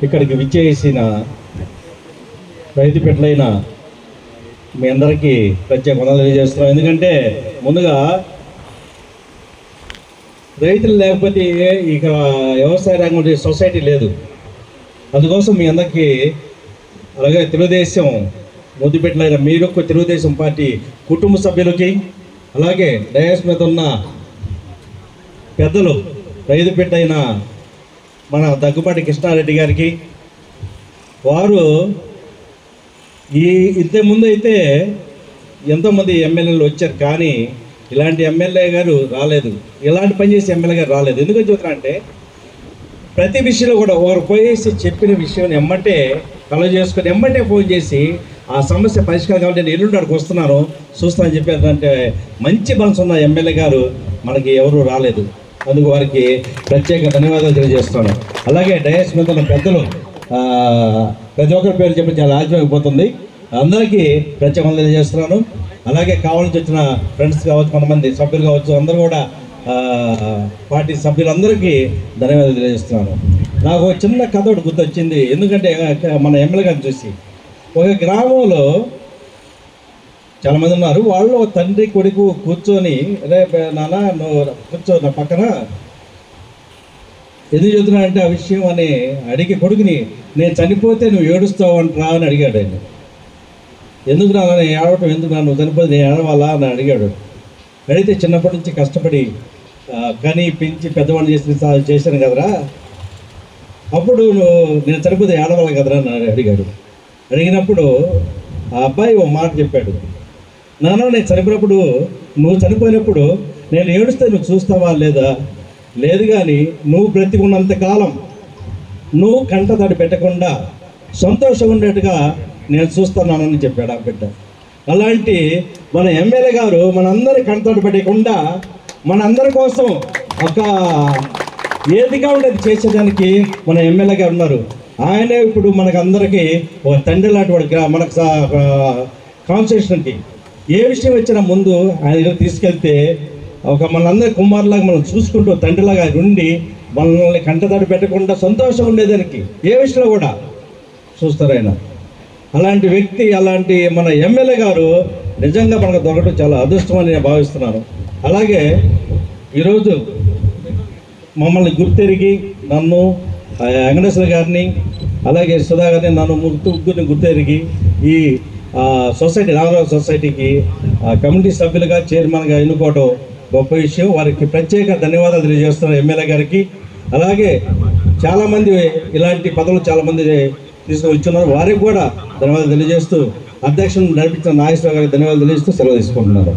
ఇక్కడికి విచ్చేసిన రైతు బిడ్డలైన మీ అందరికీ ప్రత్యేక వందనాలు తెలియజేస్తున్నాం. ఎందుకంటే ముందుగా రైతులు లేకపోతే ఇక వ్యవసాయ రంగం సొసైటీ లేదు. అందుకోసం మీ అందరికీ, అలాగే తెలుగుదేశం ముద్దుబిడ్డలైన మీరు తెలుగుదేశం పార్టీ కుటుంబ సభ్యులకి, అలాగే డయాస్ మీద ఉన్న పెద్దలు రైతు బిడ్డ అయిన మన దగ్గుపాటి కృష్ణారెడ్డి గారికి, వారు ఇంతకుముందు అయితే ఎంతోమంది ఎమ్మెల్యేలు వచ్చారు, కానీ ఇలాంటి ఎమ్మెల్యే గారు రాలేదు, ఇలాంటి పనిచేసే ఎమ్మెల్యే గారు రాలేదు. ఎందుకని చెబుతున్నా అంటే ప్రతి విషయంలో కూడా వారు పోయేసి చెప్పిన విషయం ఎమ్మటే కలవ చేసుకొని ఎమ్మటే ఫోన్ చేసి ఆ సమస్య పరిష్కారం కావాలి, నేను ఎల్లుండికి వస్తున్నాను చూస్తానని చెప్పారంటే మంచి మనసు ఉన్న ఎమ్మెల్యే గారు మనకి ఎవరు రాలేదు. అందుకు వారికి ప్రత్యేక ధన్యవాదాలు తెలియజేస్తున్నాను. అలాగే డయాస్ మీద ఉన్న పెద్దలు ప్రతి ఒక్కరి పేరు చెప్పి చాలా ఆశ్చర్యపోతుంది. అందరికీ ప్రత్యేకంగా తెలియజేస్తున్నాను. అలాగే కావాల్సి వచ్చిన ఫ్రెండ్స్ కావచ్చు, కొంతమంది సభ్యులు కావచ్చు, అందరూ కూడా పార్టీ సభ్యులందరికీ ధన్యవాదాలు తెలియజేస్తున్నాను. నాకు ఒక చిన్న కథ ఒకటి గుర్తొచ్చింది. ఎందుకంటే మన ఎమ్మెల్యే గారిని చూసి ఒక గ్రామంలో చాలామంది ఉన్నారు. వాళ్ళు తండ్రి కొడుకు కూర్చొని, రేపు నాన్న నువ్వు కూర్చో నా పక్కన, ఎందుకు చెబుతున్నా అంటే ఆ విషయం అని అడిగి కొడుకుని, నేను చనిపోతే నువ్వు ఏడుస్తావు అంటరా అని అడిగాడు ఆయన. ఎందుకు నా నేను ఏడవటం, ఎందుకు నువ్వు చనిపోతే నేను ఏడవాలా అని అడిగాడు. అడిగితే చిన్నప్పటి నుంచి కష్టపడి కని పెంచి పెద్దవాడిని చేశాను కదరా, అప్పుడు నేను చనిపోతే ఏడవాలి కదరా అని అడిగాడు. అడిగినప్పుడు ఆ అబ్బాయి ఒక మాట చెప్పాడు, నాన్న నేను చనిపోయినప్పుడు, నువ్వు చనిపోయినప్పుడు నేను ఏడుస్తే నువ్వు చూస్తావా లేదా, లేదు, కానీ నువ్వు బ్రతికున్నంతకాలం నువ్వు కంటతడి పెట్టకుండా సంతోషంగా ఉండేట్టుగా నేను చూస్తున్నానని చెప్పాడు ఆ బిడ్డ. అలాంటి మన ఎమ్మెల్యే గారు మనందరి కంటతడి పెట్టకుండా మనందరి కోసం ఒక ఏదిగా ఉండేది చేసేదానికి మన ఎమ్మెల్యే గారు ఉన్నారు. ఆయనే ఇప్పుడు మనకందరికీ ఒక తండ్రి లాంటి వాడు. మనకు కాన్స్టిట్యూషన్కి ఏ విషయం వచ్చినా ముందు ఆయన దగ్గర తీసుకెళ్తే ఒక మనందరి కుమారులాగా మనం చూసుకుంటూ తండ్రిలాగా ఉండి మనల్ని కంటతడి పెట్టకుండా సంతోషం ఉండేదానికి ఏ విషయంలో కూడా చూస్తారు ఆయన. అలాంటి వ్యక్తి, అలాంటి మన ఎమ్మెల్యే గారు నిజంగా మనకు దొరకడం చాలా అదృష్టమని నేను భావిస్తున్నాను. అలాగే ఈరోజు మమ్మల్ని గుర్తెరిగి నన్ను, వెంకటేశ్వర గారిని, అలాగే సుధా గారిని, నన్ను ముగ్గురిని గుర్తెరిగి ఈ సొసైటీ, నాగరాజు సొసైటీకి కమిటీ సభ్యులుగా చైర్మన్గా ఎన్నుకోవడం గొప్ప విషయం. వారికి ప్రత్యేక ధన్యవాదాలు తెలియజేస్తున్నారు ఎమ్మెల్యే గారికి. అలాగే చాలామంది ఇలాంటి పదవులు చాలామంది తీసుకువచ్చున్నారు, వారికి కూడా ధన్యవాదాలు తెలియజేస్తూ అధ్యక్షులను నడిపించిన నాగేశ్వర గారికి ధన్యవాదాలు తెలియజేస్తూ సెలవు తీసుకుంటున్నారు.